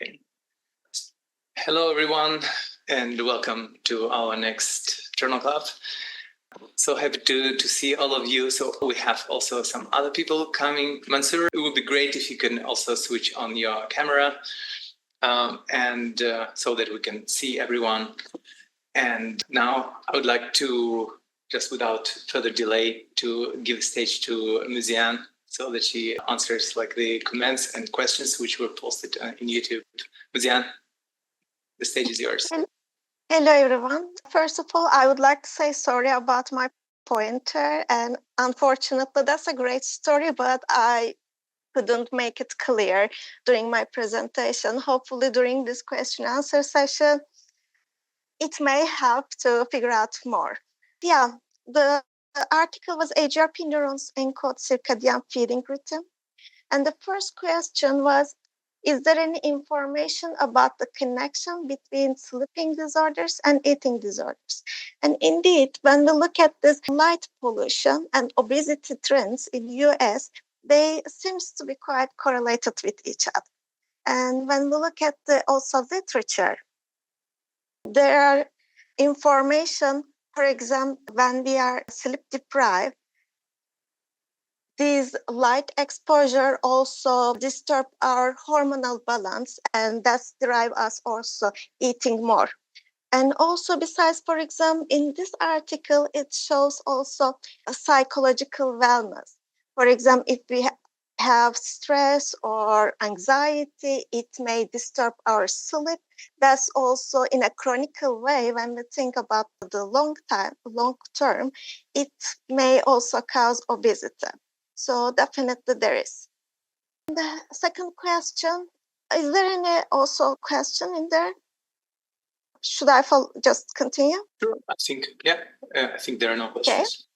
Okay. Hello, everyone, and welcome to our next journal club. So happy to see all of you. So we have also some other people coming. Mansour, it would be great if you can also switch on your camera and so that we can see everyone. And now I would like to, just without further delay, to give the stage to Müzeyyen so that she answers like the comments and questions which were posted in YouTube. Müzeyyen, the stage is yours. Hello, everyone. First of all, I would like to say sorry about my pointer. And unfortunately, that's a great story, but I couldn't make it clear during my presentation. Hopefully, during this question answer session, it may help to figure out more. Yeah, the article was AgRP-neurons encode circadian feeding rhythm. And the first question was, is there any information about the connection between sleeping disorders and eating disorders? And indeed, when we look at this light pollution and obesity trends in US, they seems to be quite correlated with each other. And when we look at the also literature, there are information, for example, when we are sleep deprived, these light exposure also disturb our hormonal balance, and that's drive us also eating more. And also besides, for example, in this article, it shows also a psychological wellness. For example, if we have stress or anxiety, it may disturb our sleep. That's also in a chronicle way, when we think about the long term, it may also cause obesity. So definitely there is. The second question, is there any also question in there? Should I just continue? Sure, I think there are no questions.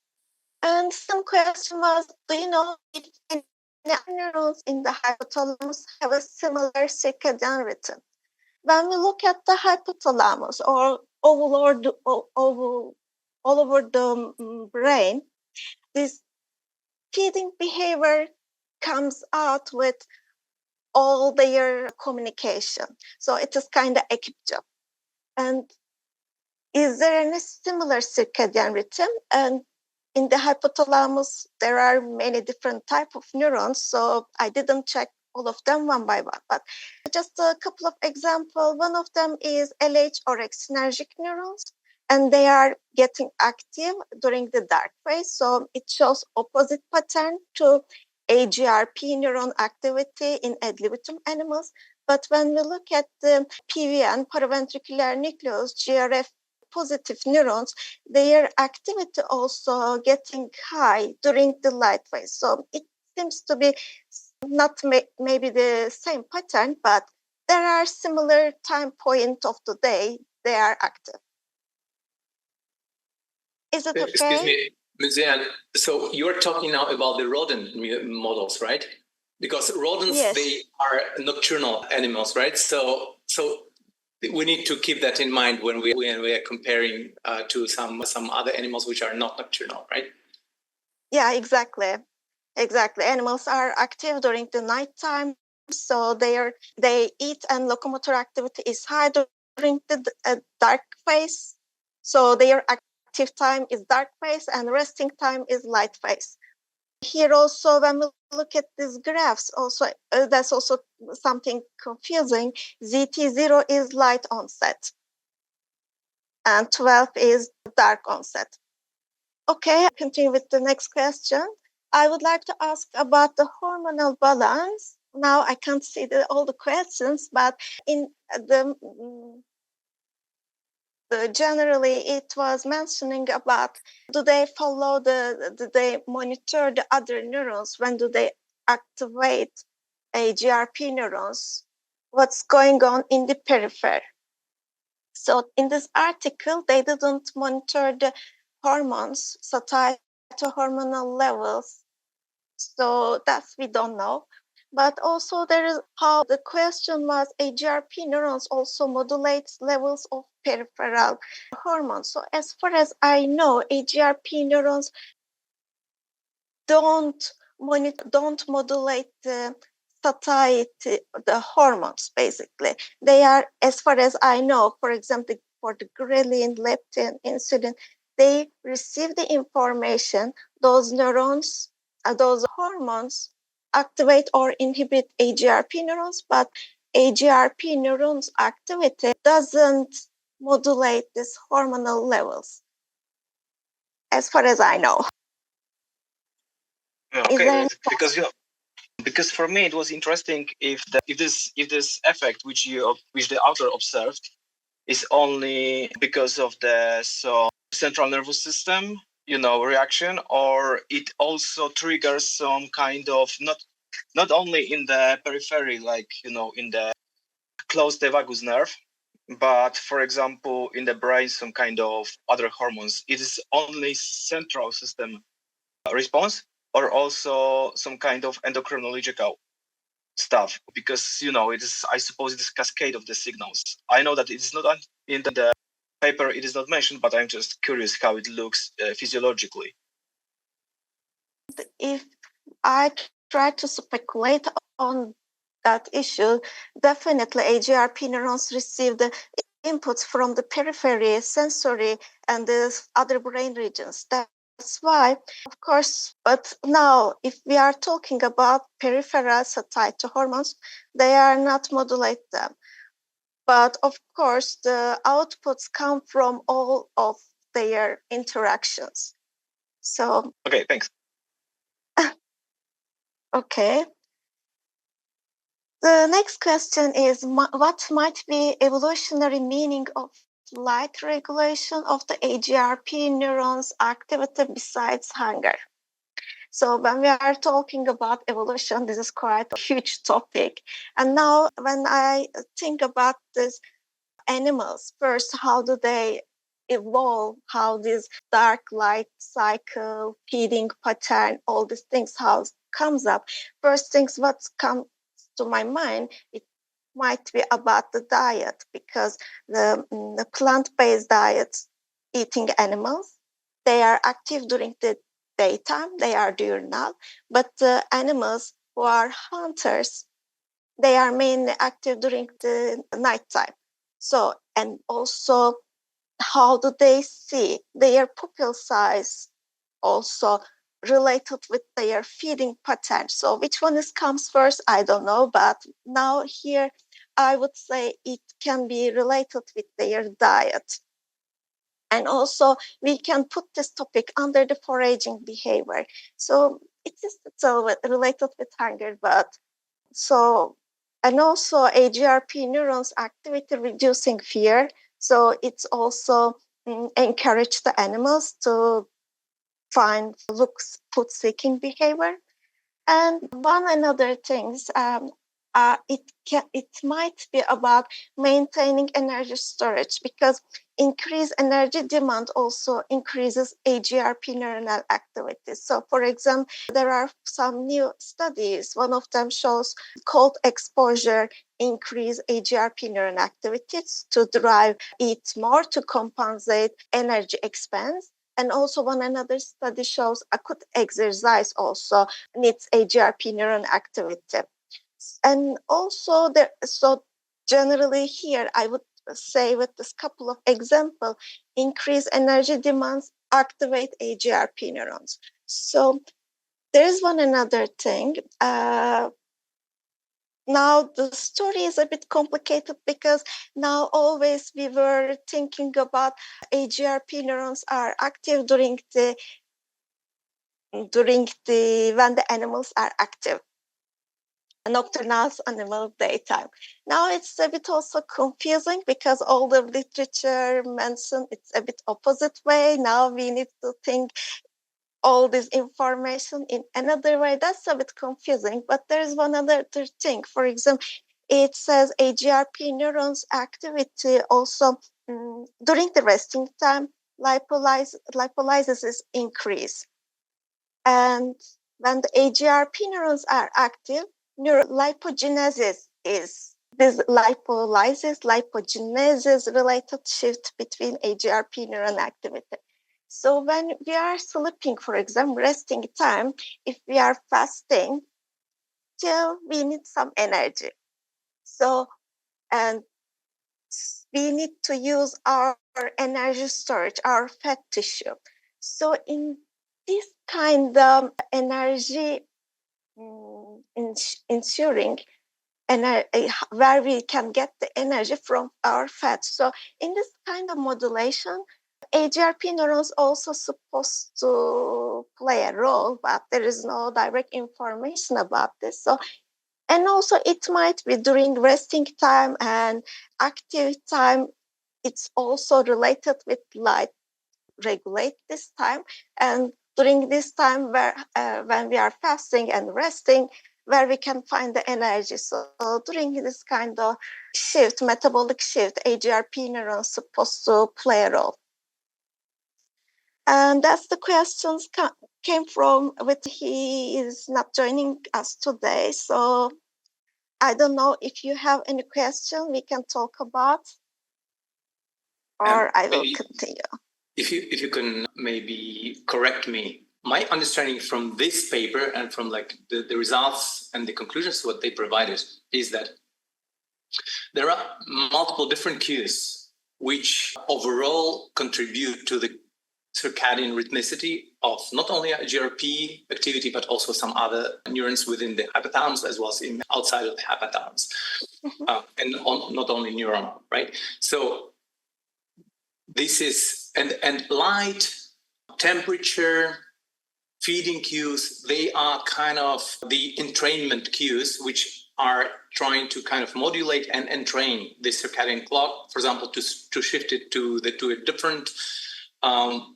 Okay. And some question was, do you know if any neurons in the hypothalamus have a similar circadian rhythm? When we look at the hypothalamus or all over the brain, this feeding behavior comes out with all their communication. So it is kind of a keep job. And is there any similar circadian rhythm? And in the hypothalamus, there are many different types of neurons. So I didn't check all of them one by one, but just a couple of examples. One of them is LH or exergic neurons, and they are getting active during the dark phase. So it shows opposite pattern to AgRP neuron activity in ad libitum animals. But when we look at the PVN, paraventricular nucleus, GRF positive neurons, their activity also getting high during the light phase. So it seems to be not maybe the same pattern, but there are similar time point of the day they are active. Is it okay? Excuse me, Müzeyyen. So you're talking now about the rodent models, right? Because rodents, yes, they are nocturnal animals, right? So we need to keep that in mind when we are comparing to some other animals which are not nocturnal, right? Yeah, exactly. Animals are active during the nighttime, so they eat and locomotor activity is high during the dark phase. So their active time is dark phase and resting time is light phase. Here also, when we look at these graphs, also that's also something confusing. ZT0 is light onset, and 12 is dark onset. Okay, I'll continue with the next question. I would like to ask about the hormonal balance. Now I can't see all the questions, but in generally it was mentioning about, do they monitor the other neurons? When do they activate AgRP neurons? What's going on in the periphery? So in this article, they didn't monitor the hormones, hormonal levels. So that's we don't know. But also there is how the question was, AgRP neurons also modulates levels of peripheral hormones. So as far as I know, AgRP neurons don't modulate the satiety, the hormones, basically. They are, as far as I know, for example, for the ghrelin, leptin, insulin, they receive the information, those neurons, those hormones activate or inhibit AgRP neurons, but AgRP neurons activity doesn't modulate these hormonal levels, as far as I know. Okay, because for me it was interesting if this effect which the author observed is only because of the central nervous system, reaction, or it also triggers some kind of not only in the periphery, like in the close the vagus nerve, but for example in the brain some kind of other hormones. It is only central system response, or also some kind of endocrinological stuff, because it is, I suppose, it is cascade of the signals. I know that it is not in the paper, it is not mentioned, but I'm just curious how it looks physiologically. If I try to speculate on that issue, definitely AgRP neurons receive the inputs from the periphery, sensory, and the other brain regions. That's why, of course, but now if we are talking about peripheral satiety hormones, they are not modulate them. But of course, the outputs come from all of their interactions. So. Okay, thanks. Okay. The next question is, what might be evolutionary meaning of light regulation of the AgRP neurons activity besides hunger? So when we are talking about evolution, this is quite a huge topic. And now when I think about these animals, first, how do they evolve, how this dark light cycle, feeding pattern, all these things, how it comes up. First things what comes to my mind, it might be about the diet, because the plant-based diets, eating animals, they are active during the daytime, they are diurnal, but the animals who are hunters, they are mainly active during the nighttime. So, and also, how do they see their pupil size also related with their feeding pattern? So which one comes first, I don't know, but now here I would say it can be related with their diet. And also we can put this topic under the foraging behavior. So it is still related with hunger, but so, and also AgRP neurons activity reducing fear. So it's also encourage the animals to find food-seeking behavior. And one another things, it might be about maintaining energy storage, because increased energy demand also increases AgRP neuronal activity. So, for example, there are some new studies. One of them shows cold exposure increase AgRP neuron activities to drive eat more to compensate energy expense. And also one another study shows acute exercise also needs AgRP neuron activity. And also so generally here I would say with this couple of examples, increased energy demands activate AgRP neurons. So there's one another thing. Now the story is a bit complicated, because now always we were thinking about AgRP neurons are active during the when the animals are active, nocturnal animal daytime. Now it's a bit also confusing, because all the literature mentioned it's a bit opposite way. Now we need to think all this information in another way. That's a bit confusing, but there's one other thing. For example, it says AgRP neurons activity also during the resting time, lipolysis is increased. And when the AgRP neurons are active, lipogenesis is this lipogenesis related shift between AgRP neuron activity. So when we are sleeping, for example, resting time, if we are fasting, still we need some energy. So, and we need to use our energy storage, our fat tissue. So in this kind of energy ensuring where we can get the energy from our fat. So in this kind of modulation, AgRP neurons also supposed to play a role, but there is no direct information about this. So, and also it might be during resting time and active time. It's also related with light, regulate this time. And during this time where when we are fasting and resting, where we can find the energy. So during this kind of shift, metabolic shift, AgRP neurons supposed to play a role. And that's the questions came from, with he is not joining us today. So I don't know if you have any question we can talk about, or I will continue. If you can maybe correct me, my understanding from this paper and from like the results and the conclusions what they provided is that there are multiple different cues which overall contribute to the circadian rhythmicity of not only AgRP activity, but also some other neurons within the hypothalamus as well as outside of the hypothalamus, and not only neuron, right? So this is, and light, temperature, feeding cues, they are kind of the entrainment cues, which are trying to kind of modulate and entrain the circadian clock, for example, to shift it to a different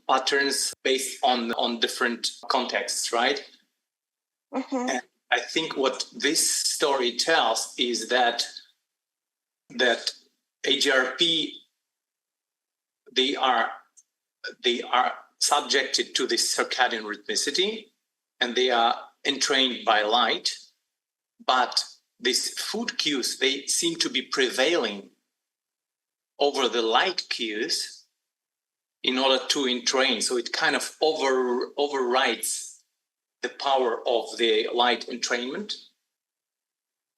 patterns based on different contexts, right? And I think what this story tells is that AgRP, they are subjected to this circadian rhythmicity and they are entrained by light, but these food cues, they seem to be prevailing over the light cues in order to entrain. So it kind of overrides the power of the light entrainment.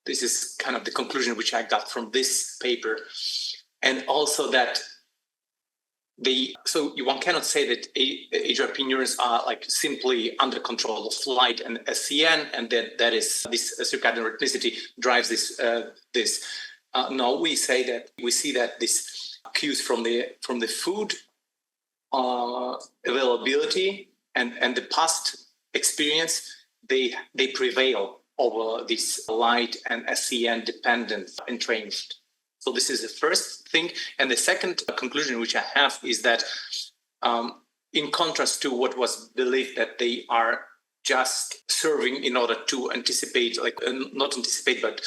This is kind of the conclusion which I got from this paper. And also that so one cannot say that AgRP neurons are like simply under control of light and SCN, and that is this circadian rhythmicity drives this. No, we see that this cues from the food availability and the past experience, they prevail over this light and SCN dependent entrainment. So this is the first thing. And the second conclusion which I have is that in contrast to what was believed that they are just serving in order to anticipate, not anticipate, but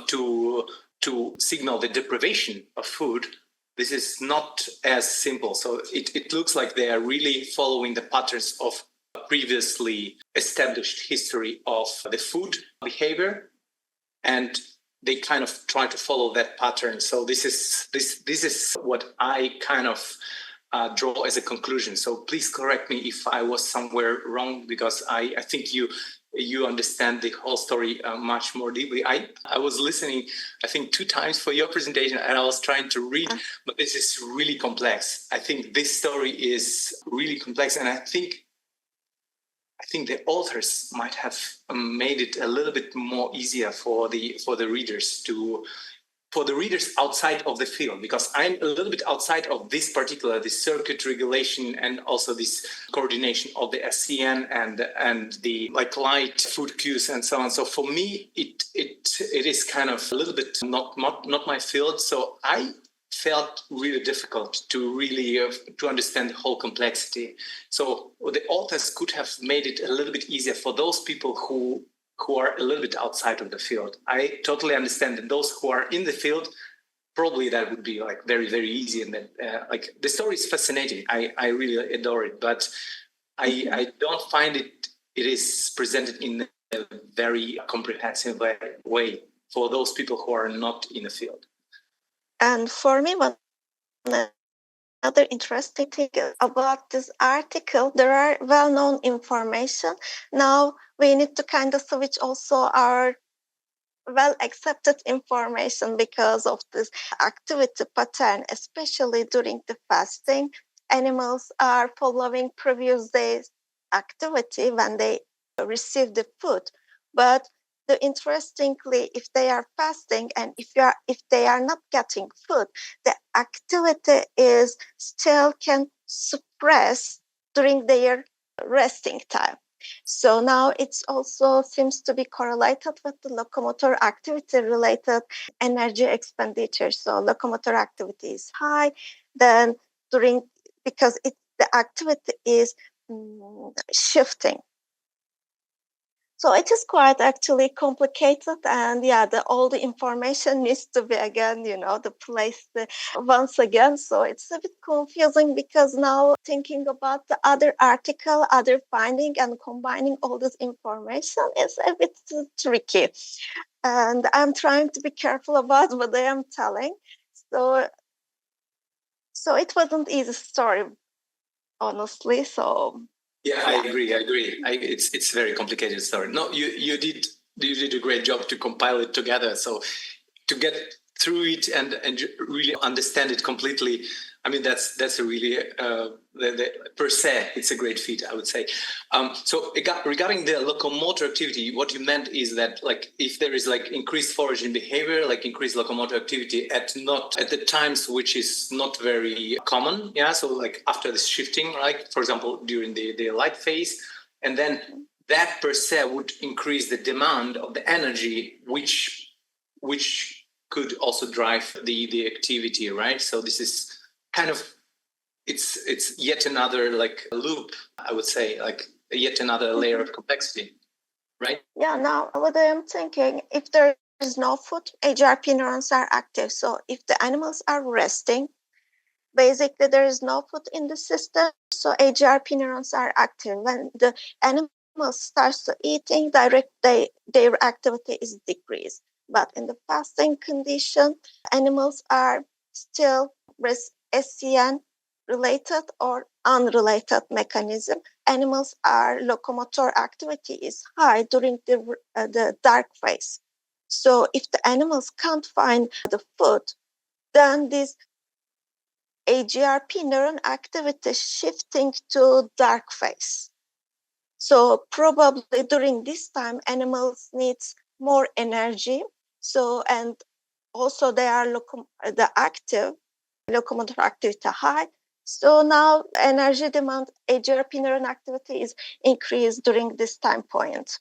to signal the deprivation of food, this is not as simple. So it looks like they are really following the patterns of previously established history of the food behavior, and they kind of try to follow that pattern. So this is what I kind of draw as a conclusion. So please correct me if I was somewhere wrong, because I think you understand the whole story much more deeply. I was listening, I think 2 times for your presentation, and I was trying to read, but this is really complex. I think this story is really complex, and I think the authors might have made it a little bit more easier for the readers outside of the field, because I'm a little bit outside of this particular, the circuit regulation and also this coordination of the SCN and the light food cues and so on. So for me, it is kind of a little bit not my field. So I felt really difficult to really to understand the whole complexity. So the authors could have made it a little bit easier for those people who are a little bit outside of the field. I totally understand that those who are in the field, probably that would be like very, very easy. And then the story is fascinating. I really adore it, but I don't find it is presented in a very comprehensive way for those people who are not in the field. And for me, one other interesting thing about this article, there are well-known information. Now we need to kind of switch also our well accepted information because of this activity pattern, especially during the fasting. Animals are following previous day's activity when they receive the food. But interestingly, if they are fasting and if they are not getting food, the activity is still can suppress during their resting time. So now it also seems to be correlated with the locomotor activity related energy expenditure. So locomotor activity is high, then because the activity is shifting. So it is quite actually complicated, and all the information needs to be again, the place once again. So it's a bit confusing because now thinking about the other article, other finding, and combining all this information is a bit tricky. And I'm trying to be careful about what I am telling. So it wasn't easy story, honestly. So yeah, I agree. It's a very complicated story. No, you did a great job to compile it together. So to get through it and really understand it completely, I mean, that's a really per se, it's a great feat, I would say. So regarding the locomotor activity, what you meant is that like if there is like increased foraging behavior, like increased locomotor activity at the times which is not very common, yeah. So like after the shifting, like for example during the light phase, and then that per se would increase the demand of the energy, which could also drive the activity, right? So this is kind of it's yet another like loop, I would say, like yet another layer of complexity, right? Yeah, now what I am thinking, if there is no food, AgRP neurons are active. So if the animals are resting, basically there is no food in the system, so AgRP neurons are active. When the animal starts to eating, their activity is decreased. But in the fasting condition, animals are still SCN related or unrelated mechanism. Animals are locomotor activity is high during the dark phase. So if the animals can't find the food, then this AgRP neuron activity shifting to dark phase. So probably during this time, animals needs more energy. So, and also they are the active locomotor activity high. So now energy demand, AgRP neuron activity is increased during this time point.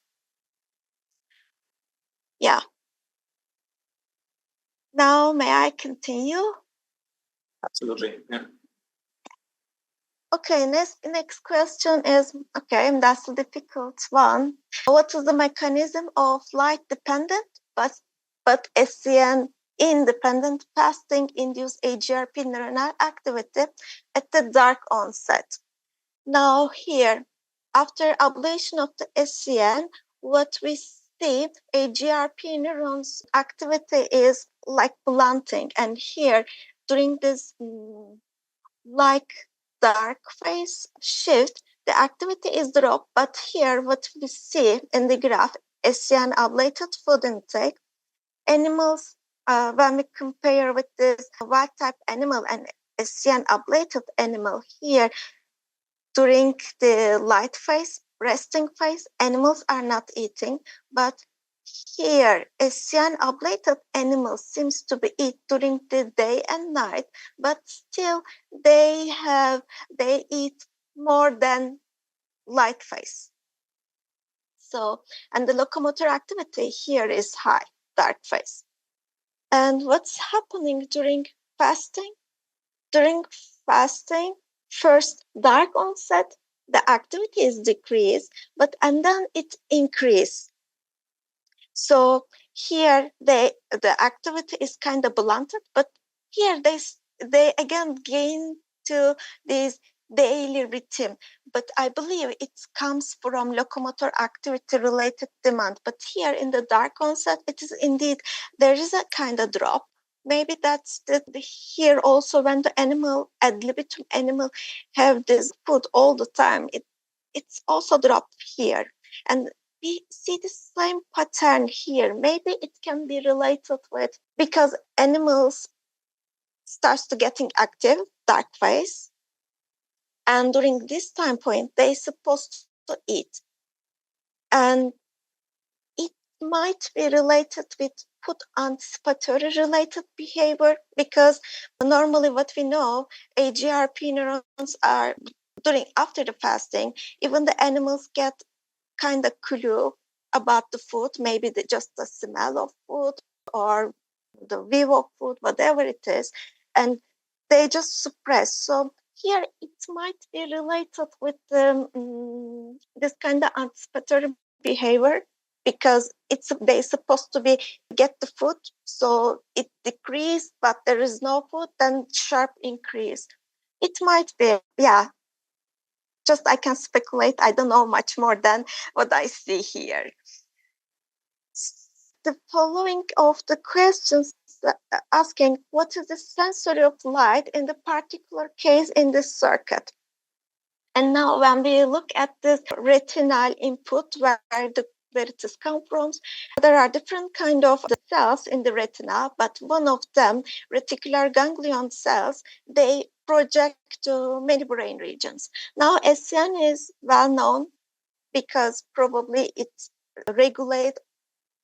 Yeah. Now, may I continue? Absolutely, yeah. Okay, next question is, okay, and that's a difficult one. What is the mechanism of light-dependent but SCN independent fasting induced AgRP neuronal activity at the dark onset? Now here, after ablation of the SCN, what we see, AgRP neurons activity is like blunting. And here, during this like dark phase shift, the activity is dropped. But here, what we see in the graph, SCN ablated food intake, animals, when we compare with this wild type animal and SCN ablated animal here, during the light phase, resting phase, animals are not eating, but here, SCN ablated animals seems to be eat during the day and night, but still they eat more than light phase. So, and the locomotor activity here is high, dark phase. And what's happening during fasting? During fasting, first dark onset, the activity is decreased, and then it increases. So here the activity is kind of blunted, but here they again gain to this daily rhythm. But I believe it comes from locomotor activity related demand. But here in the dark onset, it is indeed there is a kind of drop. Maybe that's here also when the animal ad libitum animal have this food all the time. It's also dropped here, and we see the same pattern here. Maybe it can be related with, because animals starts to getting active, dark phase. And during this time point, they're supposed to eat. And it might be related with food anticipatory related behavior, because normally what we know, AgRP neurons are during after the fasting, even the animals get kind of clue about the food, maybe just the smell of food or the view of food, whatever it is, and they just suppress. So here it might be related with this kind of anticipatory behavior, because they're supposed to be get the food, so it decrease, but there is no food, then sharp increase. It might be, yeah. Just I can speculate. I don't know much more than what I see here. The following of the questions asking what is the sensory of light in the particular case in this circuit. And now when we look at this retinal input, where it is come from, there are different kind of cells in the retina, but one of them, reticular ganglion cells, they project to many brain regions. Now, SCN is well known because probably it regulates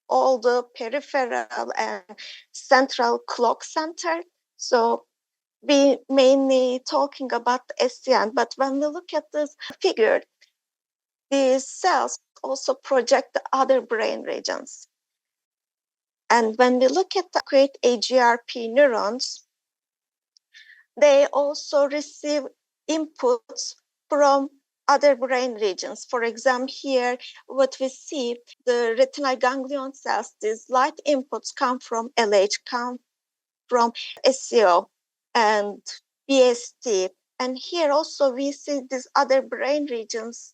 all the peripheral and central clock center. So we mainly talking about the SCN, but when we look at this figure, these cells also project the other brain regions. And when we look at the great AgRP neurons, they also receive inputs from other brain regions. For example, here, what we see, the retinal ganglion cells, these light inputs come from LH, come from SCO and BST. And here also we see these other brain regions,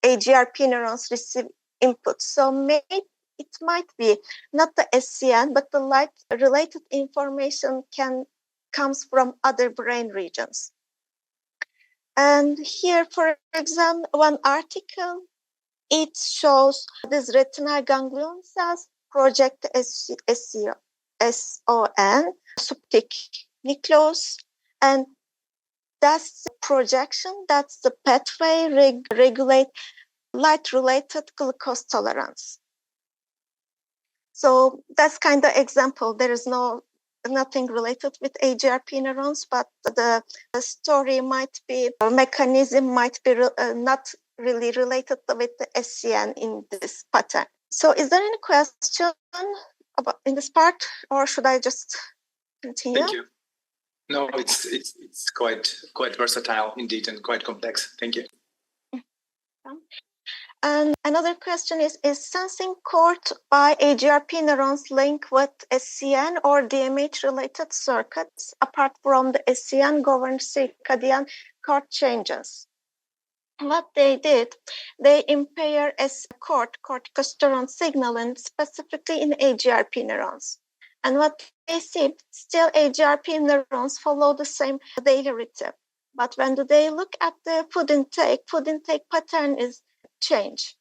AgRP neurons receive inputs. So maybe it might be not the SCN, but the light-related information comes from other brain regions. And here, for example, one article, it shows these retinal ganglion cells project SON, subtic nucleus, and that's the projection, that's the pathway regulate light-related glucose tolerance. So that's kind of example. There is nothing related with AgRP neurons, but the story might be, or mechanism might be not really related with the SCN in this pattern. So is there any question about in this part, or should I just continue? Thank you. No, it's quite versatile indeed and quite complex. Thank you. And another question is sensing caused by AgRP neurons linked with SCN or DMH-related circuits, apart from the SCN governed circadian chord changes? What they did, they impair corticosterone signaling, specifically in AgRP neurons. And what they see, still AgRP neurons follow the same daily rhythm. But when they look at the food intake pattern is change.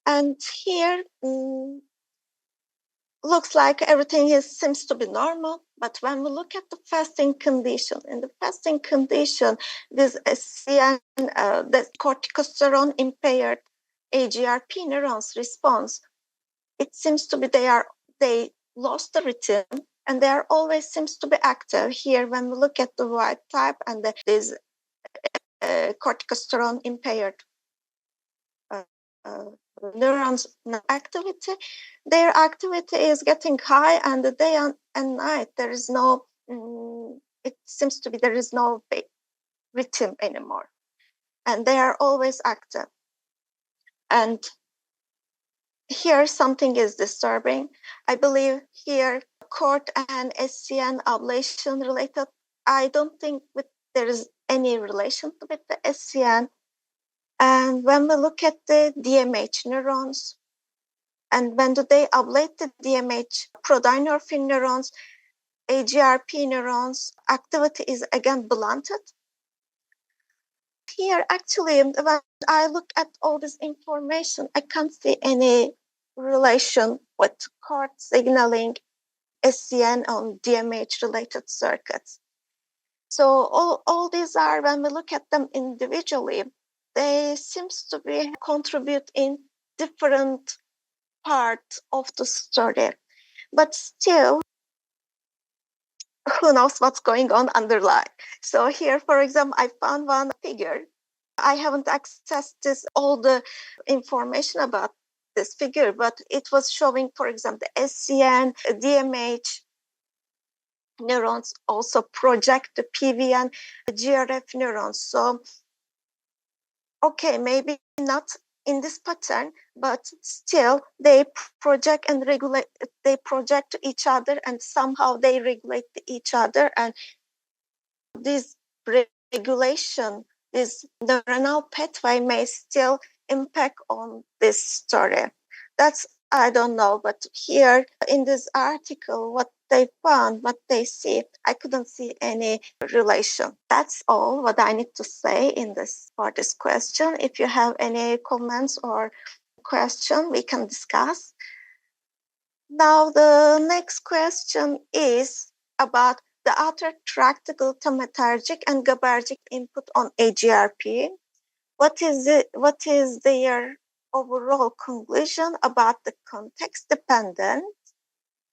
And here looks like everything seems to be normal, but when we look at the fasting condition, in the fasting condition, this SCN, the corticosterone impaired AgRP neurons response, it seems to be they lost the rhythm and they are always seems to be active. Here, when we look at the wild type and this corticosterone impaired neurons activity, their activity is getting high, and the day and night there is no, it seems to be there is no rhythm anymore, and they are always active. And here something is disturbing. I believe here cord and SCN ablation related. I don't think there is any relation with the SCN. And when we look at the DMH neurons, and when they ablate the DMH prodynorphin neurons, AgRP neurons activity is again blunted. Here, actually, when I look at all this information, I can't see any relation with cord signaling, SCN on DMH-related circuits. So all these are, when we look at them individually, they seems to be contribute in different parts of the story. But still, who knows what's going on underlying. So here, for example, I found one figure. I haven't accessed all the information about this figure, but it was showing, for example, the SCN, DMH neurons also project the PVN, GRF neurons. So, okay, maybe not in this pattern, but still they project and regulate, they project to each other and somehow they regulate each other. And this regulation, this neuronal pathway may still impact on this story. That's, I don't know, but here in this article, what they found, what they see, I couldn't see any relation. That's all what I need to say in this for this question. If you have any comments or question, we can discuss. Now the next question is about the outer tract glutamatergic and GABAergic input on AGRP. What is their overall conclusion about the context-dependent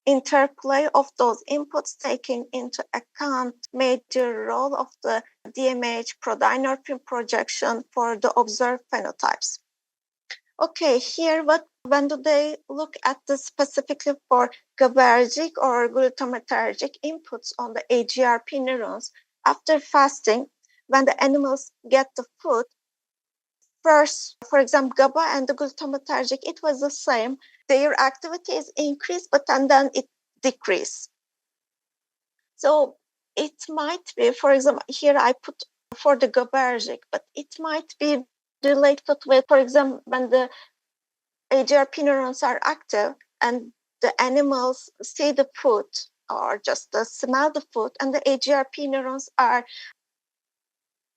interplay of those inputs, taking into account major role of the DMH prodynorphin projection for the observed phenotypes? Okay, here when do they look at this specifically for GABAergic or glutamatergic inputs on the AGRP neurons after fasting, when the animals get the food? First, for example, GABA and the glutamatergic, it was the same. Their activity is increased, but then it decreased. So it might be, for example, here I put for the GABAergic, but it might be related with, for example, when the AGRP neurons are active and the animals see the food or just smell the food, and the AGRP neurons are,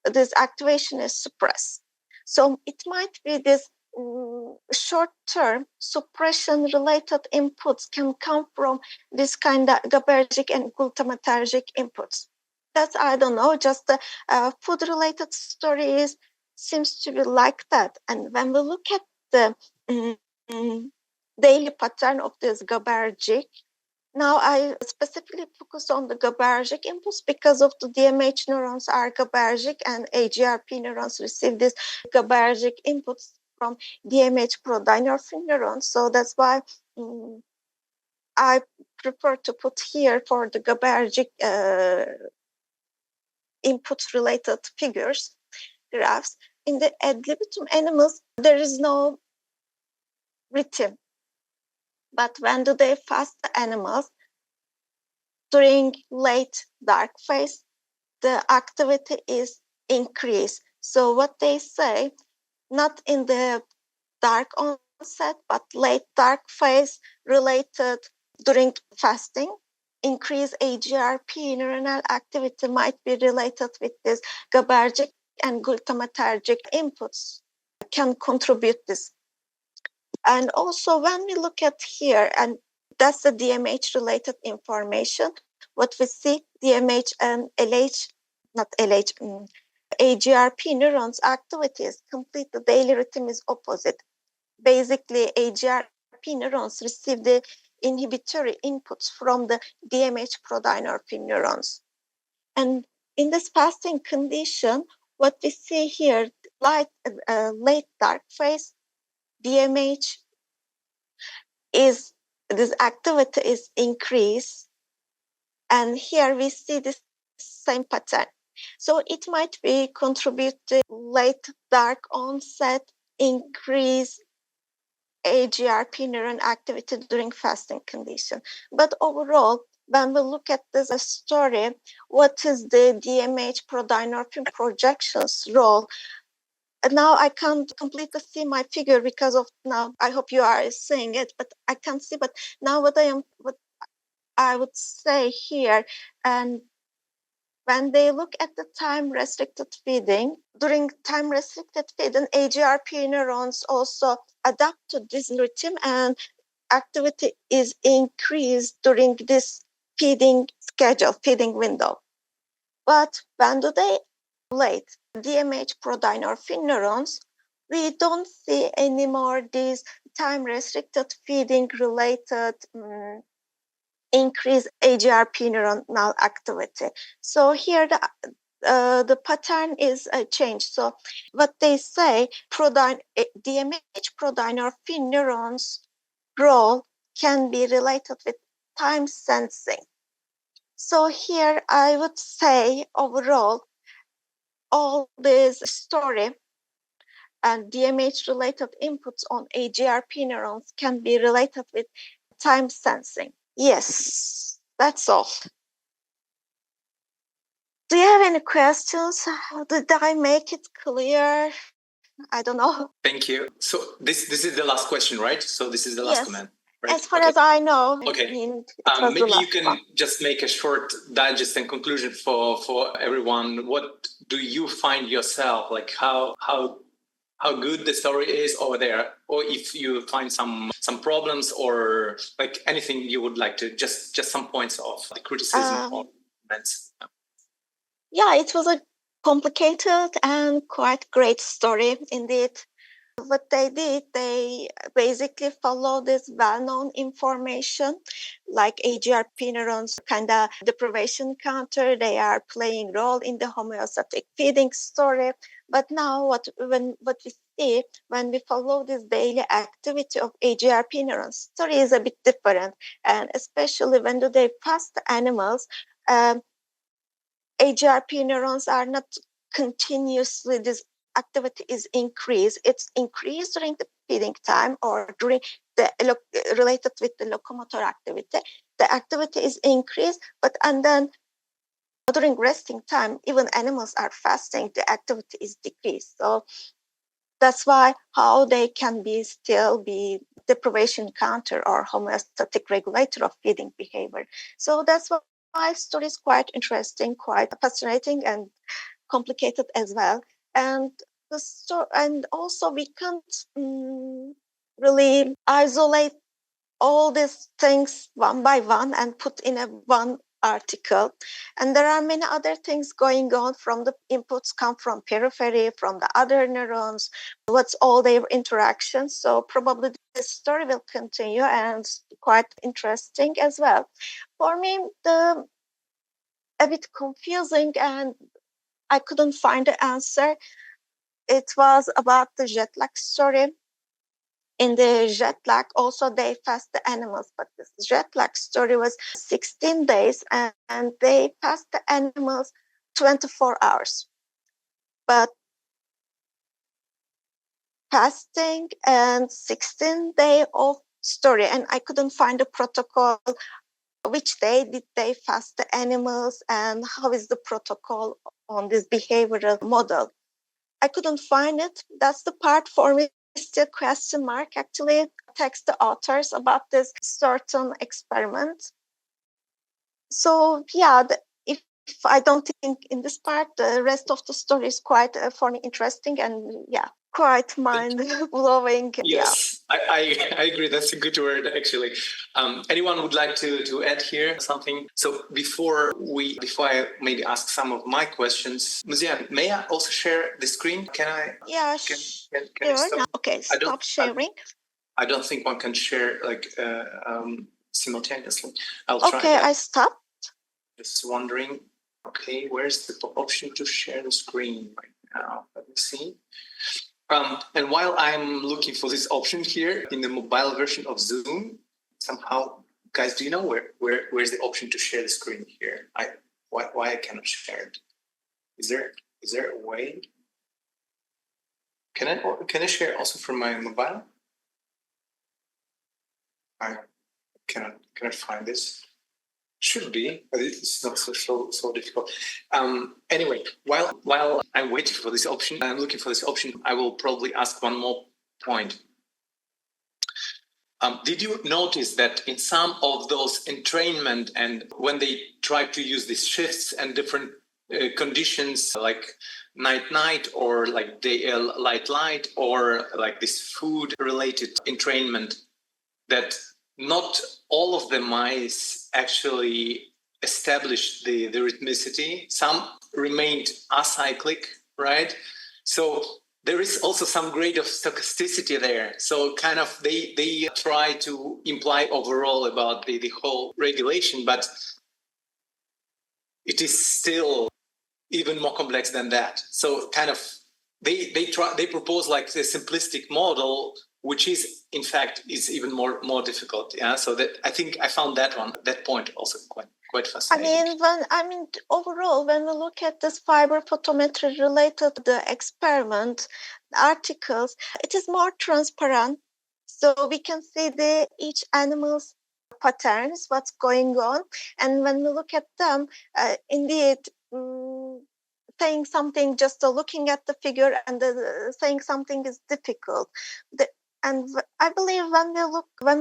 this activation is suppressed. So it might be this short-term suppression-related inputs can come from this kind of GABAergic and glutamatergic inputs. That's, I don't know, just the food-related stories seems to be like that. And when we look at the daily pattern of this GABAergic, now I specifically focus on the GABAergic inputs because of the DMH neurons are GABAergic and AGRP neurons receive this GABAergic inputs from DMH prodynorphin neurons. So that's why I prefer to put here for the GABAergic input related figures, graphs. In the ad libitum animals, there is no rhythm. But when do they fast the animals? During late dark phase, the activity is increased. So what they say, not in the dark onset, but late dark phase related during fasting, increased AGRP neuronal activity might be related with this GABAergic and glutamatergic inputs can contribute this. And also when we look at here, and that's the DMH related information, what we see, DMH and LH, not LH, AGRP neurons activities complete the daily rhythm is opposite. Basically, AGRP neurons receive the inhibitory inputs from the DMH prodynorphin neurons. And in this fasting condition, what we see here, late dark phase, DMH is, this activity is increased. And here we see this same pattern. So it might be contributed late dark onset, increase AGRP neuron activity during fasting condition. But overall, when we look at this story, what is the DMH prodynorphin projections role? Now I can't completely see my figure because of now, I hope you are seeing it, but I can't see. But now what I would say here, and when they look at the time-restricted feeding, during time-restricted feeding, AgRP neurons also adapt to this rhythm and activity is increased during this feeding schedule, feeding window. But when do they relate DMH prodynorphin neurons, we don't see anymore these time-restricted feeding-related increased AgRP neuronal activity. So here the pattern is a change. So what they say, DMH prodynorphin neurons role can be related with time sensing. So here I would say overall, all this story and DMH-related inputs on AgRP neurons can be related with time sensing. Yes, that's all. Do you have any questions? Did I make it clear? I don't know. Thank you. So this is the last question, right? So this is the last comment. Right? As far as I know. Okay. I mean, maybe you can just make a short digest and conclusion for everyone. What do you find yourself, like how good the story is over there, or if you find some problems or like anything you would like to just some points of the criticism or comments. Yeah, it was a complicated and quite great story indeed. What they did, they basically follow this well-known information, like AgRP neurons, kind of deprivation counter. They are playing role in the homeostatic feeding story. But now what we see when we follow this daily activity of AgRP neurons, story is a bit different. And especially when they fast animals, AgRP neurons are not continuously, this activity is increased. It's increased during the feeding time or during the related with the locomotor activity. The activity is increased, and then during resting time, even animals are fasting, the activity is decreased. So that's why how they can still be deprivation counter or homeostatic regulator of feeding behavior. So that's why my story is quite interesting, quite fascinating, and complicated as well. And also we can't really isolate all these things one by one and put in one article. And there are many other things going on. From the inputs come from periphery, from the other neurons, what's all their interactions. So probably this story will continue and quite interesting as well. For me, a bit confusing and I couldn't find the answer. It was about the jet lag story. In the jet lag, also they fast the animals, but this jet lag story was 16 days and they fast the animals 24 hours. But fasting and 16-day off story, and I couldn't find a protocol. Which day did they fast the animals and how is the protocol on this behavioral model? I couldn't find it. That's the part for me still question mark. Actually, text the authors about this certain experiment. So yeah, if I don't think in this part, the rest of the story is quite for me interesting and yeah, quite mind blowing. Yes, yeah. I agree. That's a good word, actually. Anyone would like to add here something? So before I maybe ask some of my questions, Müzeyyen, may I also share the screen? Can I? Yeah, can I stop? Okay, stop sharing. I don't think one can share like simultaneously. I'll try. Okay, I stopped. Just wondering. Okay, where's the option to share the screen right now? Let me see. And while I'm looking for this option here in the mobile version of Zoom, somehow, guys, do you know where's the option to share the screen here? Why I cannot share it? Is there a way? Can I share also from my mobile? I cannot find this. Should be, but it's not so difficult. Anyway, while I'm waiting for this option, I'm looking for this option, I will probably ask one more point. Did you notice that in some of those entrainment and when they try to use these shifts and different conditions like night or like day light or like this food related entrainment, that not all of the mice actually established the rhythmicity. Some remained acyclic, right? So there is also some grade of stochasticity there. So kind of they try to imply overall about the whole regulation, but it is still even more complex than that. So kind of they propose like the simplistic model, which is in fact is even more difficult. Yeah. So that I think I found that point also quite fascinating. I mean overall, when we look at this fiber photometry related to the experiment articles, it is more transparent. So we can see each animal's patterns, what's going on. And when we look at them, indeed, saying something, just looking at the figure and saying something is difficult. And I believe when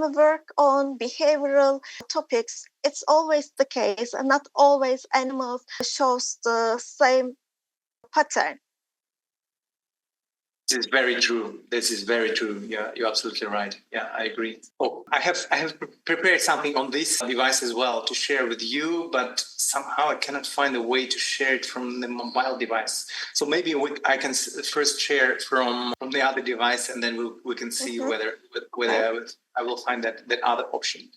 we work on behavioral topics, it's always the case, and not always animals shows the same pattern. This is very true. Yeah, you're absolutely right. Yeah, I agree. Oh, I have prepared something on this device as well to share with you, but somehow I cannot find a way to share it from the mobile device. So maybe I can first share from the other device, and then we can see whether I will find that other option.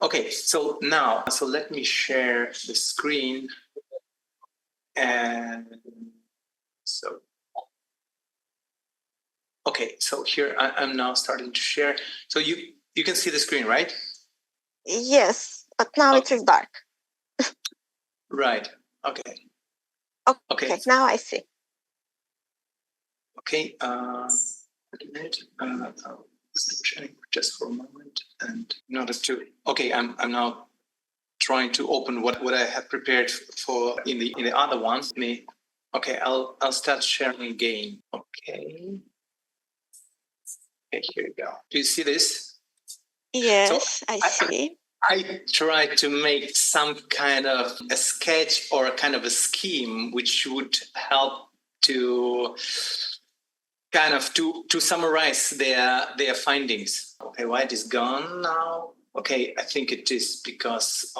Okay, so now, let me share the screen, and so. Okay, so here I'm now starting to share. So you can see the screen, right? Yes, but now it is dark. Right. Okay. Okay. Now I see. Okay. A minute. Just for a moment, and in order to. Okay, I'm now trying to open what I have prepared for in the other one. Okay, I'll start sharing again. Okay. Okay, here you go. Do you see this? Yes, so I see. I tried to make some kind of a sketch or a kind of a scheme which would help to kind of to summarize their findings. Okay, why it is gone now? Okay, I think it is because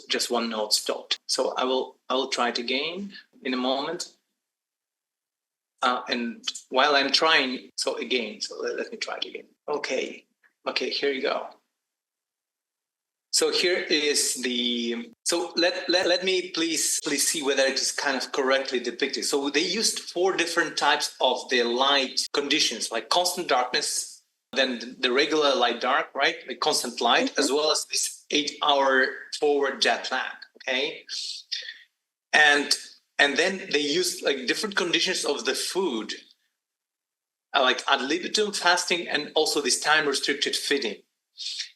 just one node stopped. So I will try it again in a moment. And while I'm trying, so let me try it again. Okay, here you go. So here is so let me please see whether it is kind of correctly depicted. So they used 4 different types of the light conditions, like constant darkness, then the regular light dark, right? The constant light, as well as this 8-hour forward jet lag, okay? And then they used like different conditions of the food, like ad libitum fasting and also this time-restricted feeding.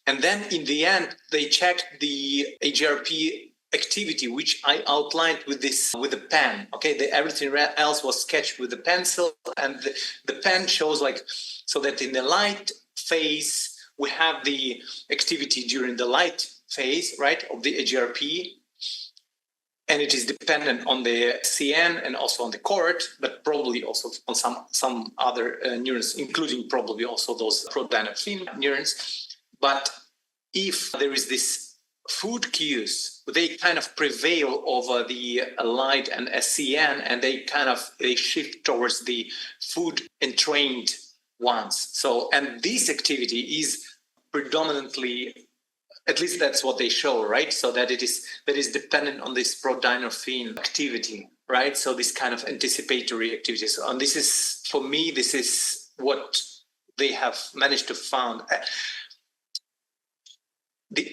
And then in the end, they checked the AgRP activity, which I outlined with the pen. Okay, everything else was sketched with the pencil, and the pen shows so that in the light phase we have the activity during the light phase, right, of the AgRP. And it is dependent on the CN and also on the cohort, but probably also on some other neurons, including probably also those prodynorphin neurons. But if there is this food cues, they kind of prevail over the light and SCN, and they shift towards the food entrained ones. So, and this activity is predominantly, at least that's what they show, right? So that is dependent on this prodynorphin activity, right? So this kind of anticipatory activities. And this is, for me, this is what they have managed to found.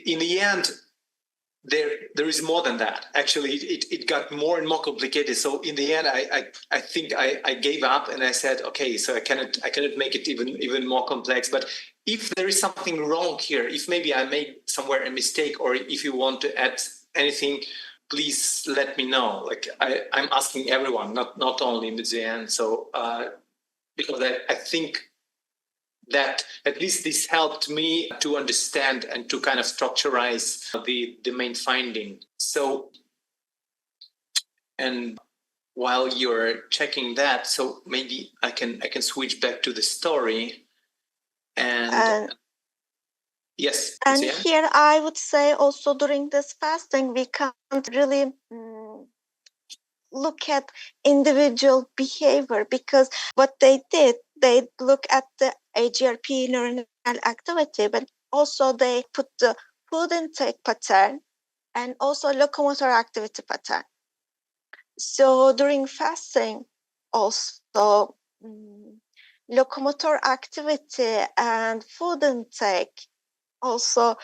In the end, there is more than that. Actually, it got more and more complicated. So in the end, I think I gave up and I said, okay, so I cannot make it even more complex. But if there is something wrong here, if maybe I made somewhere a mistake, or if you want to add anything, please let me know. Like I'm asking everyone, not only Müzeyyen. So because I think that at least this helped me to understand and to kind of structurize the main finding. So And while you're checking that, so maybe I can switch back to the story. And yes. And here I would say also during this fasting, we can't really look at individual behavior, because what they did, they look at the AgRP neuronal activity, but also they put the food intake pattern and also locomotor activity pattern. So during fasting, also locomotor activity and food intake also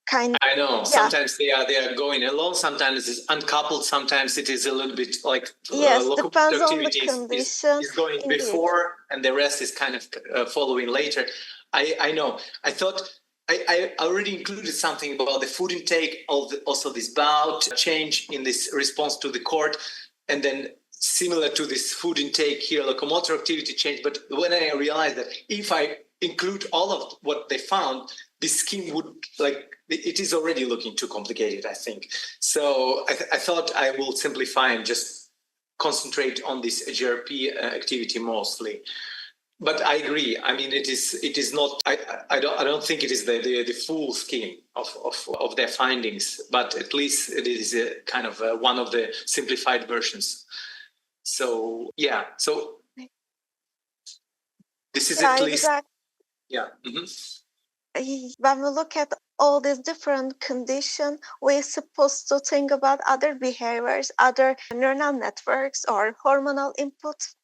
kind of. I know. Sometimes they are going alone. Sometimes it's uncoupled. Sometimes it is a little bit like depends on the condition. Is going indeed before, and the rest is kind of following later. I know. I thought I already included something about the food intake, also this bout change in this response to the cord, and then similar to this food intake here, locomotor activity change. But when I realized that if I include all of what they found, this scheme would it is already looking too complicated, I think. So I thought I will simplify and just concentrate on this AgRP activity mostly. But I agree. I mean, it is not. I don't think it is the full scheme of their findings, but at least it is a kind of one of the simplified versions. So yeah. So this is at least. Exactly. Yeah. When we look at all these different conditions, we're supposed to think about other behaviors, other neural networks or hormonal input.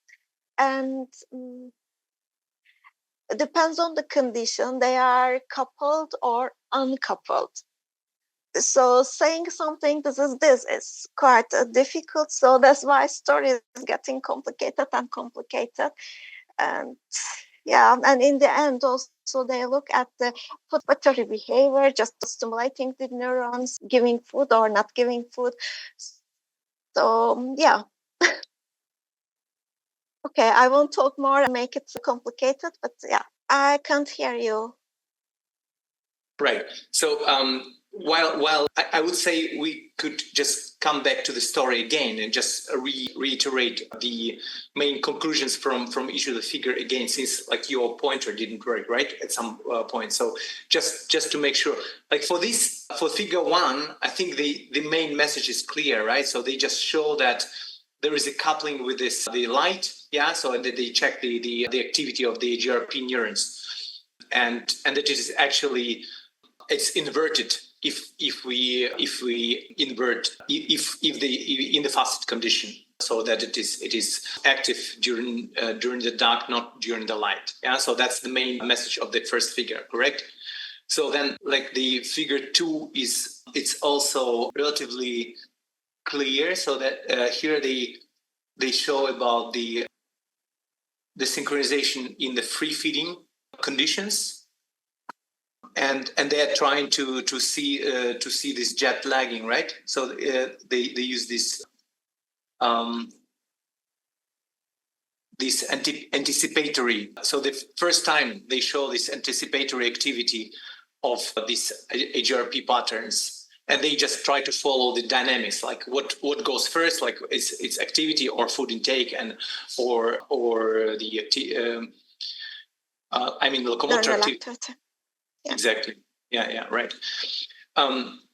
And it depends on the condition. They are coupled or uncoupled. So saying something, this is quite difficult. So that's why story is getting complicated and complicated. And yeah, and in the end also they look at the participatory behavior, just stimulating the neurons, giving food or not giving food. So yeah. Okay, I won't talk more and make it complicated, but yeah, I can't hear you. Right. So while I would say we could just come back to the story again and just reiterate the main conclusions from each of the figure again, since like your pointer didn't work right at some point. So just to make sure, like for figure 1, I think the main message is clear, right? So they just show that there is a coupling with the light, yeah. So they check the activity of the AgRP neurons, and that it is actually it's inverted if we invert in the fasted condition, so that it is active during the dark, not during the light. Yeah, so that's the main message of the first figure, correct? So then, like the figure 2 it's also relatively clear, so that here they show about the synchronization in the free feeding conditions. And they are trying to see this jet lagging, right? So they use this anticipatory. So the first time they show this anticipatory activity of these AgRP patterns, and they just try to follow the dynamics, like what goes first, like it's activity or food intake, and or the locomotor activity. Yeah. Exactly. Yeah. Right.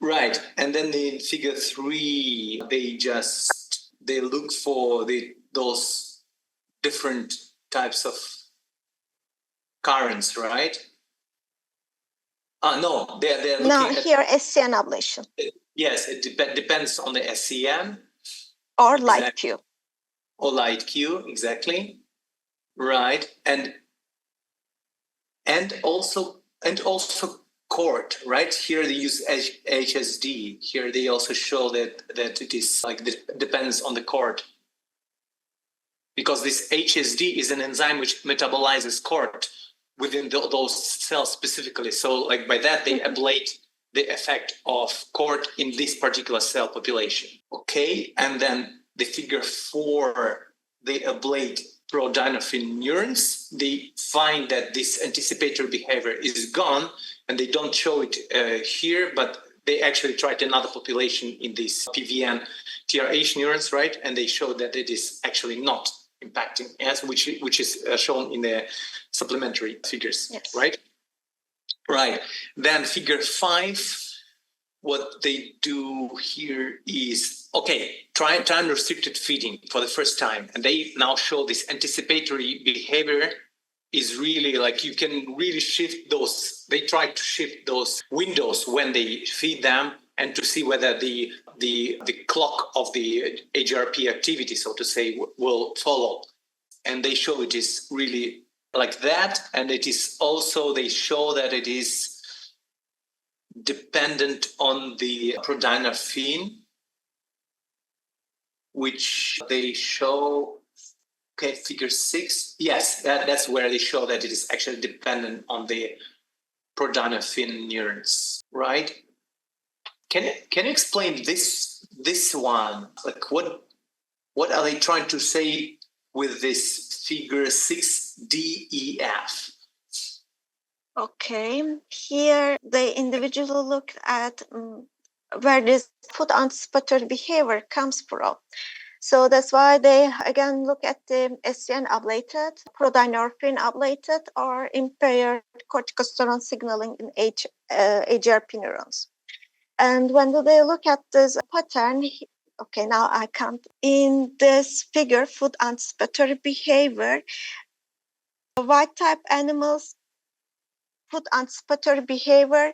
Right. And then in figure 3, they look for those different types of currents, right? No, they're looking at here SCN ablation. Yes, it depends on the SCN or light Q. Or light Q, exactly. Right. And also cord, right? Here they use HSD. Here they also show that it is depends on the cord, because this HSD is an enzyme which metabolizes cord within those cells specifically. So like by that they ablate the effect of cord in this particular cell population. Okay, and then the figure 4, they ablate prodynorphin neurons. They find that this anticipatory behavior is gone, and they don't show it here, but they actually tried another population in these PVN TRH neurons, right? And they showed that it is actually not impacting, as which is shown in the supplementary figures, yes. right? Right. Then figure 5, what they do here is, time restricted feeding for the first time. And they now show this anticipatory behavior is really like you can really shift those. They try to shift those windows when they feed them and to see whether the clock of the AgRP activity, so to say, will follow. And they show it is really like that. And it is also, they show that it is dependent on the prodynorphin, which they show, figure 6. Yes, that's where they show that it is actually dependent on the prodynorphin neurons, right? Can you explain this one? Like what are they trying to say with this figure 6DEF? Okay, here the individual look at where this food anticipatory behavior comes from. So that's why they again look at the SCN ablated, prodynorphin ablated, or impaired corticosterone signaling in AgRP neurons. And when they look at this pattern, now I can't. In this figure, food anticipatory behavior, white type animals, food anticipatory behavior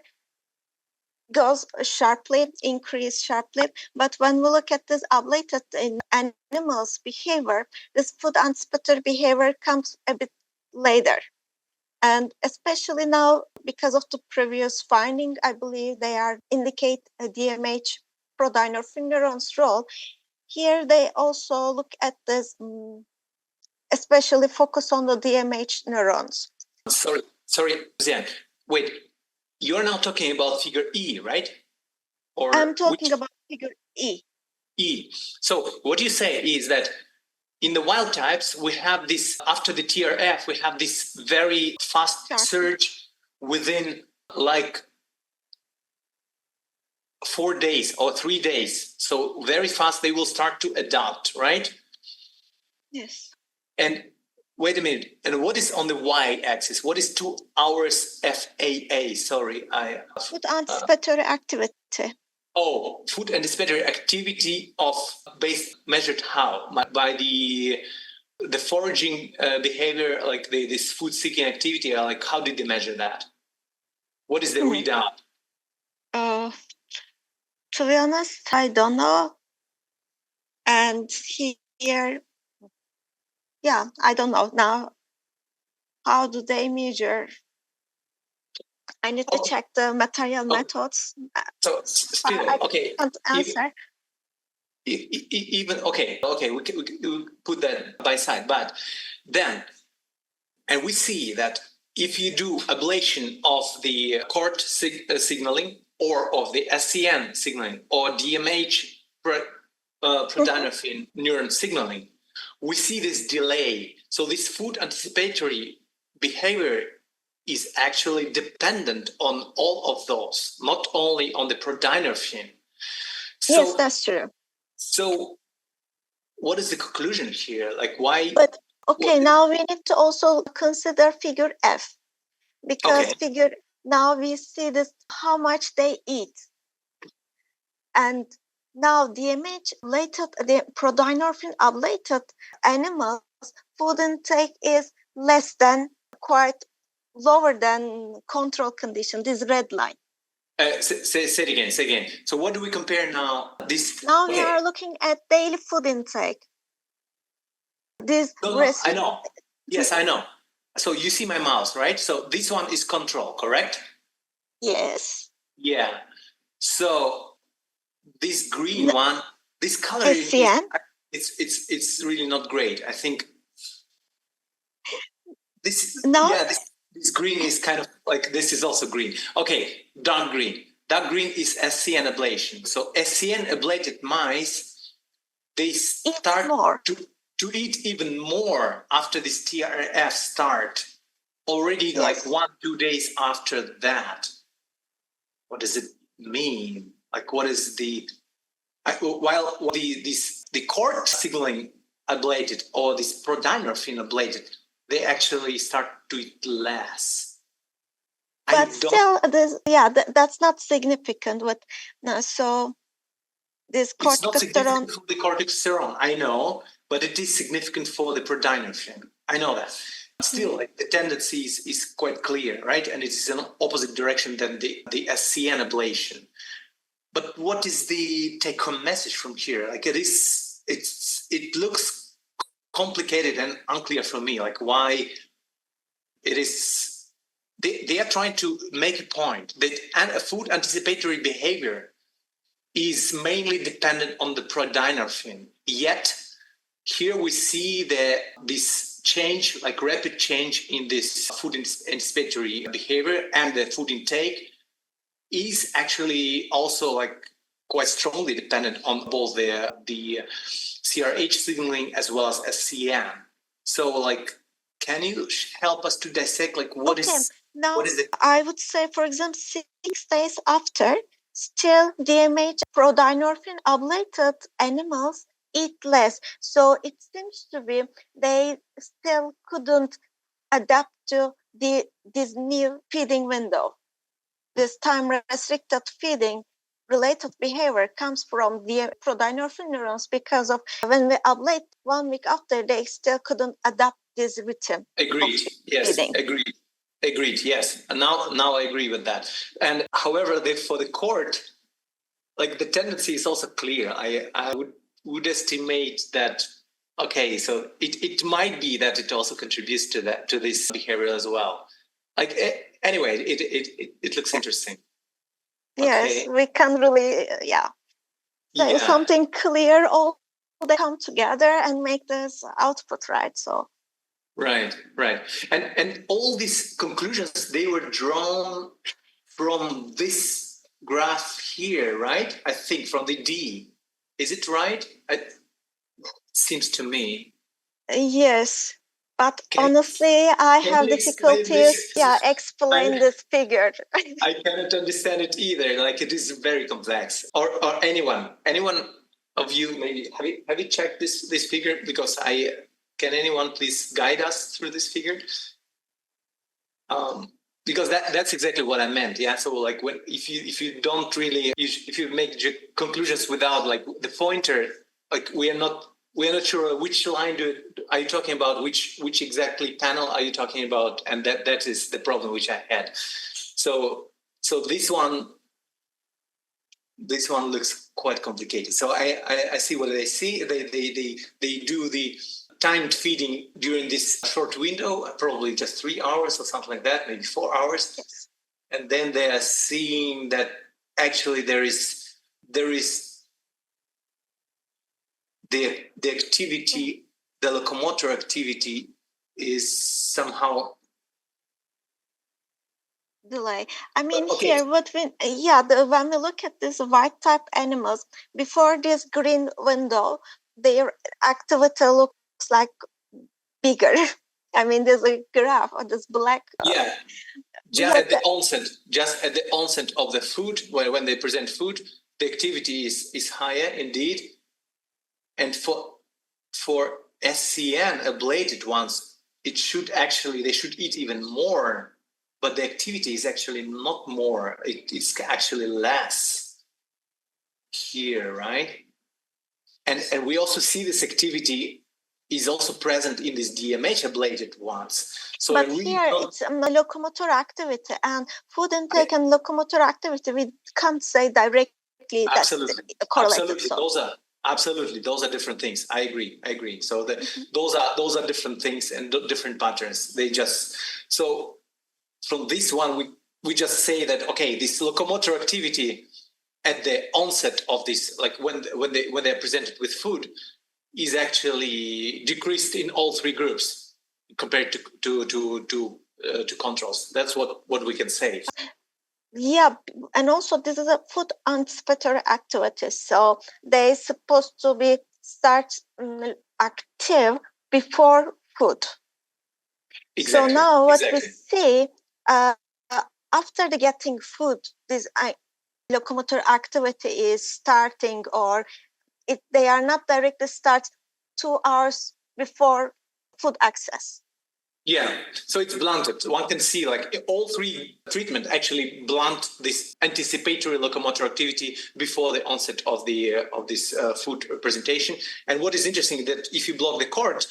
goes sharply, increase sharply. But when we look at this ablated in animals' behavior, this food anticipatory behavior comes a bit later. And especially now, because of the previous finding, I believe they are indicate a DMH prodynorphin neurons role. Here they also look at this, especially focus on the DMH neurons. Sorry, Zian. Wait, you're now talking about figure E, right? Or I'm talking about figure E. E. So what you say is that in the wild types, we have this, after the TRF, we have this very fast surge within like 4 days or 3 days. So very fast, they will start to adapt, right? Yes. And wait a minute. And what is on the y-axis? What is 2 hours FAA? Sorry, food anticipatory activity. Oh, food anticipatory activity of measured how? By the foraging behavior, like this food seeking activity. Like, how did they measure that? What is the readout? To be honest, I don't know. And here, I don't know now. How do they measure? I need to check the material methods. So still, I can't answer. Even we can put that by side. But then, and we see that if you do ablation of the CORT signaling or of the SCN signaling or DMH prodynorphin neuron signaling, we see this delay. So this food anticipatory behavior is actually dependent on all of those, not only on the prodynorphin. Yes, that's true. So what is the conclusion here? Like why? But now we need to also consider figure F, because now we see this, how much they eat. And now DMH ablated, the prodynorphin ablated animals, food intake is less than, quite lower than control condition, this red line. Say it again. So what do we compare now? Now we are looking at daily food intake. I know. Yes, I know. So you see my mouse, right? So this one is control, correct? Yes. Yeah. So this green one, this color it's really not great. I think this green is kind of like, this is also green. Okay, dark green. Dark green is SCN ablation. So SCN ablated mice, they start to eat even more after this TRF start. Already like 1-2 days after that. What does it mean? Like, what is the while the cord signaling ablated or this prodynorphin ablated, they actually start to eat less. But still, that's not significant. So this corticosterone. It's not significant for the corticosterone, I know, but it is significant for the prodynorphin. I know that. Still, like, the tendency is quite clear, right? And it's in opposite direction than the SCN ablation. But what is the take-home message from here? Like, it looks complicated and unclear for me. Like, why it is? They are trying to make a point that food anticipatory behavior is mainly dependent on the prodynorphin. Yet here we see this change, like rapid change in this food anticipatory behavior, and the food intake is actually also like quite strongly dependent on both the CRH signaling as well as SCN. So, like, can you help us to dissect, like, what is it? I would say, for example, 6 days after, still DMH prodynorphin ablated animals eat less. So it seems to be they still couldn't adapt to this new feeding window. This time-restricted feeding related behavior comes from the prodynorphin neurons because of when we ablate 1 week after, they still couldn't adapt this rhythm. Agreed. Yes. Feeding. Agreed. Yes. And now I agree with that. And however, for the cord, like, the tendency is also clear. I would estimate that, okay, so it might be that it also contributes to this behavior as well. Like, anyway, it looks interesting. Yes, okay. We can really say something clear. All they come together and make this output, right? So right, and all these conclusions, they were drawn from this graph here, right? I think from the D. Is it right? It seems to me. Yes, but honestly, I have difficulties explain this figure. I cannot understand it either. Like, it is very complex. Or anyone of you, maybe have you checked this figure? Because can anyone please guide us through this figure? Because that's exactly what I meant. Yeah. So, like, if you don't really, if you make conclusions without, like, the pointer, like, we are not sure which line are you talking about, which exactly panel are you talking about, and that is the problem which I had. So this one looks quite complicated. So I see what they see. They do the timed feeding during this short window, probably just 3 hours or something like that, maybe 4 hours. Yes. And then they are seeing that actually there is the activity, the locomotor activity is somehow delay. I mean, here, when we look at these white type animals, before this green window, their activity looks like bigger. I mean, there's a graph or this black. Just at the onset of the food, when they present food, the activity is higher indeed. And for SCN ablated ones, they should eat even more, but the activity is actually not more. It's actually less here, right? And we also see this activity is also present in these DMH ablated ones. So but here it's locomotor activity and food intake and locomotor activity. We can't say directly that's correlated. Absolutely, those are different things. I agree. So those are different things and different patterns. So from this one we just say that, okay, this locomotor activity at the onset of this, like when they are presented with food, is actually decreased in all 3 groups compared to controls. That's what we can say. Yeah, and also this is a food anticipatory activity, so they're supposed to be start active before food. Exactly. So now what we see after the getting food, this locomotor activity is starting, or they are not directly start 2 hours before food access. Yeah, so it's blunted. One can see like all three treatment actually blunt this anticipatory locomotor activity before the onset of this food presentation. And what is interesting that if you block the cord,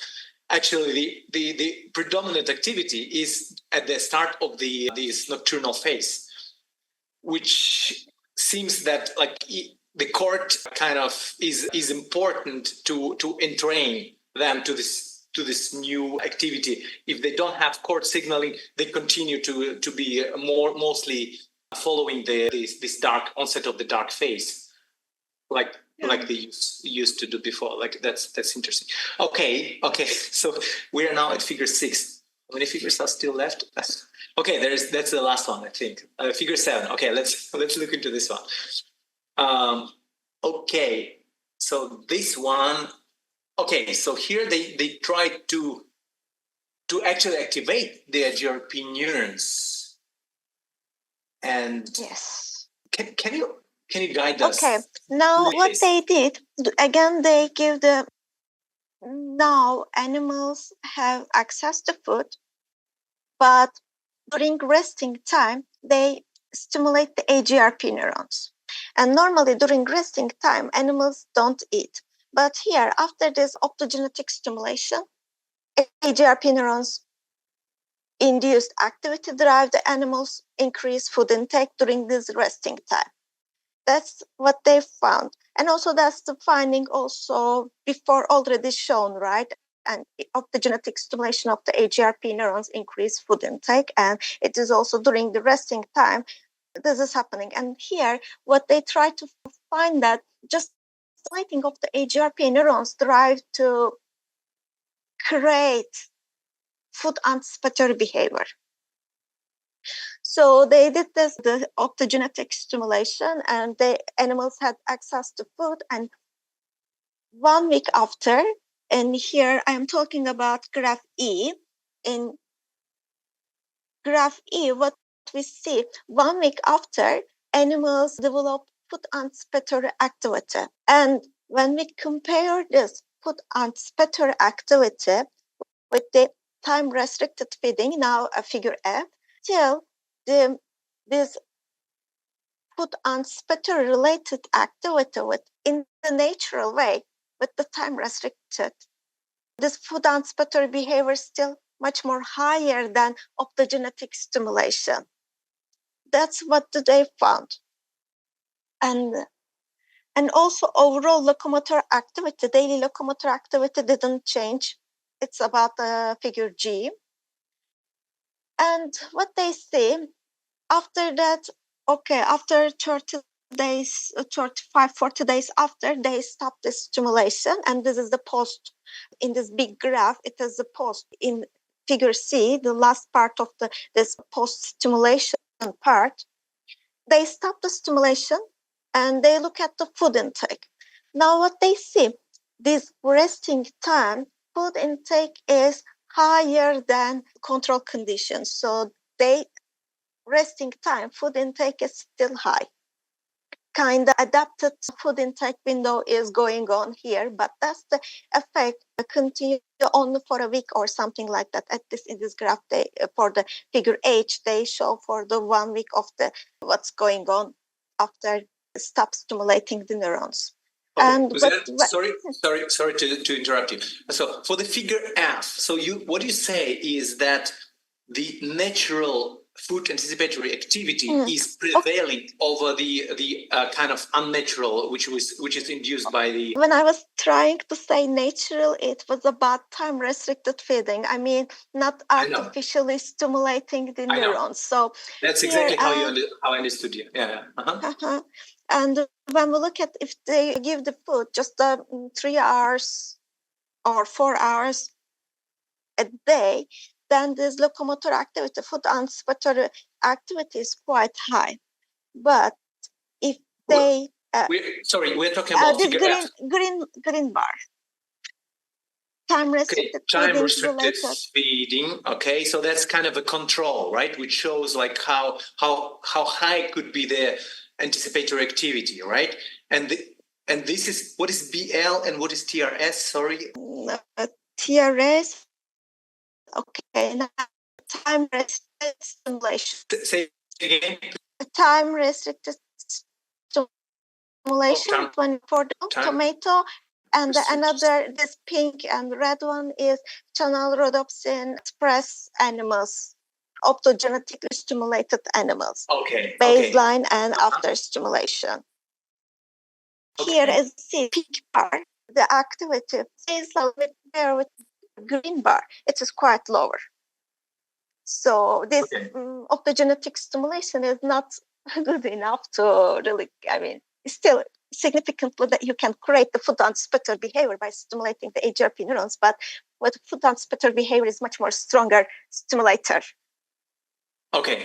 actually the predominant activity is at the start of this nocturnal phase, which seems that like the cord kind of is important to entrain them to this new activity. If they don't have cord signaling, they continue to be mostly following this dark onset of the dark phase, like they used to do before. Like that's interesting. Okay. So we are now at figure 6. How many figures are still left? Okay, that's the last one, I think. Figure 7. Okay, let's look into this one. Okay, so this one. Okay, so here they try to actually activate the AgRP neurons. And yes, can you guide us? Okay, now what they did again, they give now animals have access to food, but during resting time they stimulate the AgRP neurons. And normally during resting time animals don't eat. But here, after this optogenetic stimulation, AgRP neurons induced activity drive the animals increase food intake during this resting time. That's what they found. And also that's the finding also before already shown, right? And optogenetic stimulation of the AgRP neurons increase food intake. And it is also during the resting time, this is happening. And here, what they try to find that just stimulating of the AgRP neurons drive to create food anticipatory behavior. So they did the optogenetic stimulation, and the animals had access to food. And 1 week after, and here I am talking about graph E. In graph E, what we see, 1 week after, animals develop food anticipatory activity. And when we compare this food anticipatory activity with the time-restricted feeding, now a figure F, still this food anticipatory related activity in the natural way with the time-restricted, this food anticipatory behavior is still much more higher than optogenetic stimulation. That's what they found. And also overall locomotor activity, daily locomotor activity didn't change. It's about figure G. And what they say, after that, okay, after 30 days, 35, 40 days after, they stop the stimulation. And this is the post in this big graph. It is the post in figure C, the last part of this post-stimulation part. They stop the stimulation and they look at the food intake. Now what they see, this resting time, food intake is higher than control conditions. So resting time, food intake is still high. Kind of adapted food intake window is going on here, but that's the effect continue only for a week or something like that. In this graph, for the figure H, they show for the 1 week of what's going on after stop stimulating the neurons. And sorry to interrupt you. So for the figure F, so what you say is that the natural food anticipatory activity is prevailing over the kind of unnatural, which is induced by the. When I was trying to say natural, it was about time restricted feeding. I mean, not artificially stimulating the neurons. So that's exactly how I understood you. Yeah. And when we look at if they give the food just 3 hours or 4 hours a day, then this locomotor activity, food anticipatory activity is quite high. But if they... we're talking about this figure F. green bar. Time-restricted feeding. Okay, so that's kind of a control, right? Which shows like how high could be the anticipatory activity, right? And this is, what is BL and what is TRS? Sorry. TRS. Okay, now time restricted stimulation. Say again. Time restricted stimulation for the tomato, and another, this pink and red one is channel rhodopsin express animals, optogenetically stimulated animals. Okay. Baseline and after stimulation. Okay. Here is the pink bar. The activity is there with green bar. It is quite lower. So this optogenetic stimulation is not good enough to really, it's still significantly that you can create the food anticipatory behavior by stimulating the AgRP neurons, but with food anticipatory behavior is much more stronger stimulator. Okay.